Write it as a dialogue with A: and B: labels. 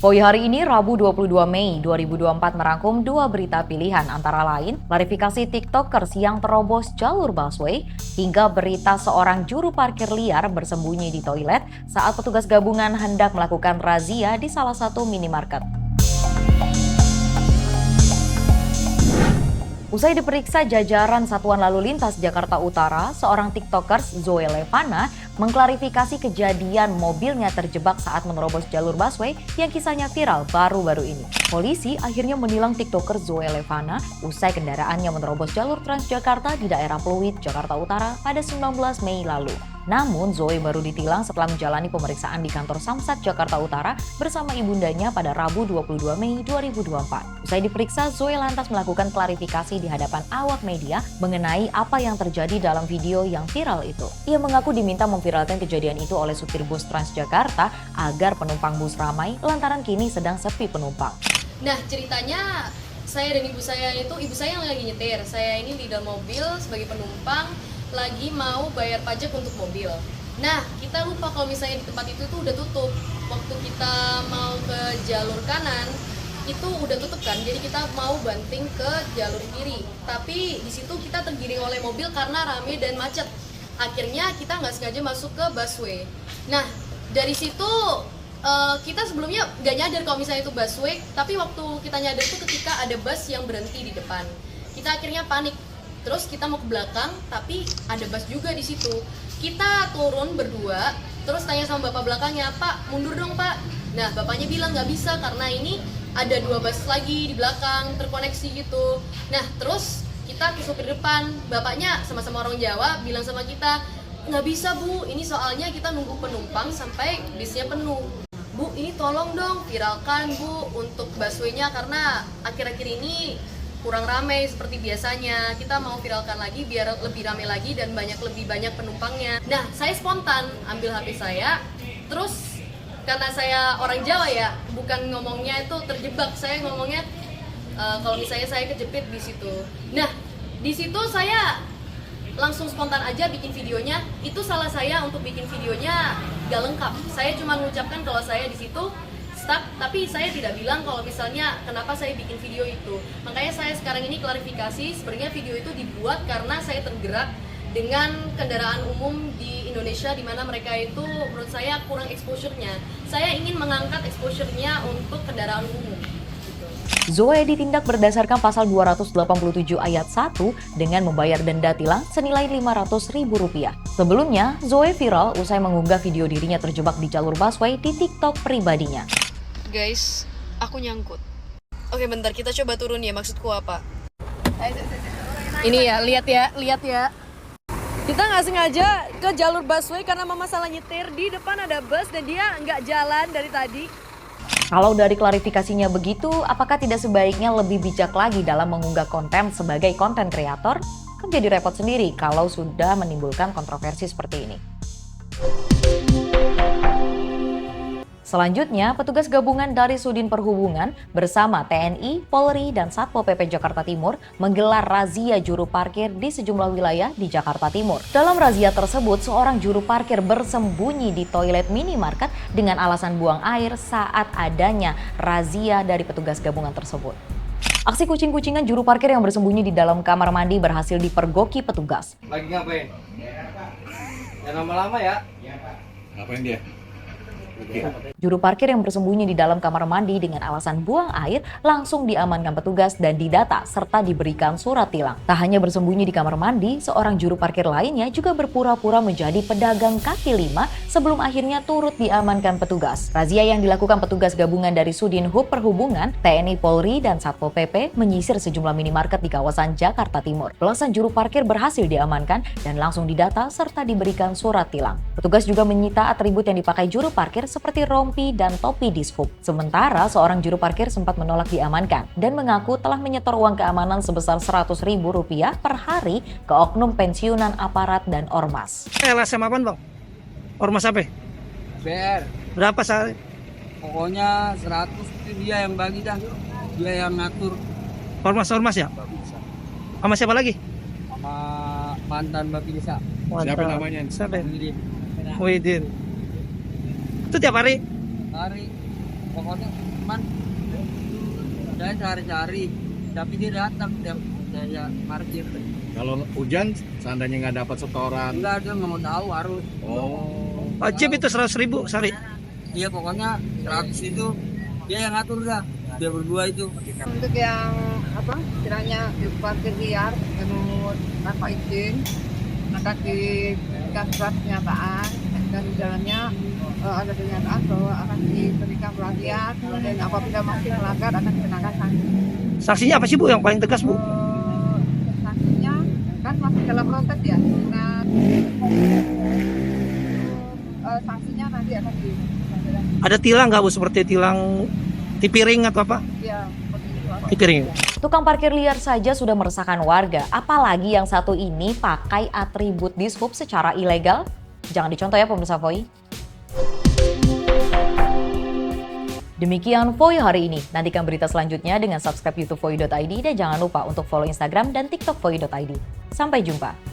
A: Poi hari ini, Rabu 22 Mei 2024 merangkum dua berita pilihan antara lain klarifikasi TikTokers yang terobos jalur busway hingga berita seorang juru parkir liar bersembunyi di toilet saat petugas gabungan hendak melakukan razia di salah satu minimarket. Usai diperiksa jajaran Satuan Lalu Lintas Jakarta Utara, seorang TikTokers, Zoe Levana, mengklarifikasi kejadian mobilnya terjebak saat menerobos jalur busway yang kisahnya viral baru-baru ini. Polisi akhirnya menilang TikToker Zoe Levana usai kendaraannya menerobos jalur Transjakarta di daerah Pluit, Jakarta Utara pada 19 Mei lalu. Namun, Zoe baru ditilang setelah menjalani pemeriksaan di kantor Samsat Jakarta Utara bersama ibundanya pada Rabu 22 Mei 2024. Usai diperiksa, Zoe lantas melakukan klarifikasi di hadapan awak media mengenai apa yang terjadi dalam video yang viral itu. Ia mengaku diminta memviralkan kejadian itu oleh supir bus Transjakarta agar penumpang bus ramai lantaran kini sedang sepi penumpang.
B: Nah, ceritanya saya dan ibu saya yang lagi nyetir. Saya ini di dalam mobil sebagai penumpang lagi mau bayar pajak untuk mobil. Nah, kita lupa kalau misalnya di tempat itu tuh udah tutup. Waktu kita mau ke jalur kanan, itu udah tutup kan, jadi kita mau banting ke jalur kiri. Tapi di situ kita tergiring oleh mobil karena rame dan macet. Akhirnya kita nggak sengaja masuk ke busway. Nah, dari situ kita sebelumnya nggak nyadar kalau misalnya itu busway, tapi waktu kita nyadar itu ketika ada bus yang berhenti di depan. Kita akhirnya panik. Terus kita mau ke belakang, tapi ada bus juga di situ. Kita turun berdua, terus tanya sama bapak belakangnya, "Pak, mundur dong, Pak." Nah, bapaknya bilang nggak bisa karena ini ada dua bus lagi di belakang terkoneksi gitu. Nah, terus kita ke supir depan, bapaknya sama-sama orang Jawa bilang sama kita, "Nggak bisa, Bu, ini soalnya kita nunggu penumpang sampai bisnya penuh. Bu, ini tolong dong viralkan, Bu, untuk busway-nya karena akhir-akhir ini kurang ramai seperti biasanya. Kita mau viralkan lagi biar lebih ramai lagi dan lebih banyak penumpangnya." Nah, saya spontan ambil HP saya, terus karena saya orang Jawa ya, bukan ngomongnya itu terjebak, saya ngomongnya kalau misalnya saya kejepit di situ. Nah, di situ saya langsung spontan aja bikin videonya. Itu salah saya untuk bikin videonya gak lengkap. Saya cuma mengucapkan kalau saya di situ stuck, tapi saya tidak bilang kalau misalnya kenapa saya bikin video itu. Makanya saya sekarang ini klarifikasi, sebenarnya video itu dibuat karena saya tergerak dengan kendaraan umum di Indonesia di mana mereka itu menurut saya kurang exposure-nya. Saya ingin mengangkat exposure-nya untuk kendaraan umum.
A: Zoe ditindak berdasarkan pasal 287 ayat 1 dengan membayar denda tilang senilai Rp500.000. Sebelumnya, Zoe viral usai mengunggah video dirinya terjebak di jalur busway di TikTok pribadinya.
B: Guys, aku nyangkut. Oke, bentar, kita coba turun ya, maksudku apa? Ini ya, lihat ya. Kita nggak sengaja ke jalur busway karena mama salah nyetir. Di depan ada bus dan dia nggak jalan dari tadi.
A: Kalau dari klarifikasinya begitu, apakah tidak sebaiknya lebih bijak lagi dalam mengunggah konten sebagai konten kreator? Kan jadi repot sendiri kalau sudah menimbulkan kontroversi seperti ini. Selanjutnya, petugas gabungan dari Sudin Perhubungan bersama TNI, Polri, dan Satpol PP Jakarta Timur menggelar razia juru parkir di sejumlah wilayah di Jakarta Timur. Dalam razia tersebut, seorang juru parkir bersembunyi di toilet minimarket dengan alasan buang air saat adanya razia dari petugas gabungan tersebut. Aksi kucing-kucingan juru parkir yang bersembunyi di dalam kamar mandi berhasil dipergoki petugas.
C: Lagi ngapain? Jangan lama-lama ya.
D: Ngapain dia?
A: Juru parkir yang bersembunyi di dalam kamar mandi dengan alasan buang air langsung diamankan petugas dan didata serta diberikan surat tilang. Tak hanya bersembunyi di kamar mandi, seorang juru parkir lainnya juga berpura-pura menjadi pedagang kaki lima sebelum akhirnya turut diamankan petugas. Razia yang dilakukan petugas gabungan dari Sudin Hub Perhubungan, TNI, Polri, dan Satpol PP menyisir sejumlah minimarket di kawasan Jakarta Timur. Belasan juru parkir berhasil diamankan dan langsung didata serta diberikan surat tilang. Petugas juga menyita atribut yang dipakai juru parkir seperti rompi dan topi dishub. Sementara seorang juru parkir sempat menolak diamankan dan mengaku telah menyetor uang keamanan sebesar Rp100.000 per hari ke oknum pensiunan aparat dan ormas.
E: LSM apaan bang? Ormas apa?
C: BR.
E: Berapa sehari?
C: Pokoknya 100 itu dia yang bagi dah. Dia yang ngatur.
E: Ormas ya? Sama siapa lagi?
C: Sama mantan Bapilisa.
D: Siapa namanya?
E: Siapa?
C: Widin.
E: Widin. Itu tiap hari?
C: Hari. Pokoknya cuman saya cari-cari, tapi dia datang tiap saya parkir.
D: Kalau hujan, seandainya nggak dapat setoran.
C: Enggak, dia nggak mau tahu harus.
D: Oh.
E: Wajib itu 100.000 sehari.
C: Iya, pokoknya 100 itu dia yang ngatur dah. Dia berdua itu.
F: Untuk yang kiranya parkir liar menurut tanpa izin akan diberikan surat pernyataan dan di dalamnya ada pernyataan bahwa akan diberikan pelatihan dan apabila masih melanggar akan dikenakan sanksi.
E: Sanksinya apa sih Bu yang paling tegas Bu?
F: Sanksinya kan masih dalam proses ya. Nah, sanksinya nanti akan
E: Ada tilang nggak Bu, seperti tilang tipiring atau apa?
F: ya seperti itu.
E: Tipiring.
A: Tukang parkir liar saja sudah meresahkan warga, apalagi yang satu ini pakai atribut dishub secara ilegal. Jangan dicontoh ya pemirsa Voi. Demikian Voi hari ini. Nantikan berita selanjutnya dengan subscribe YouTube Voi.id dan jangan lupa untuk follow Instagram dan TikTok Voi.id. Sampai jumpa.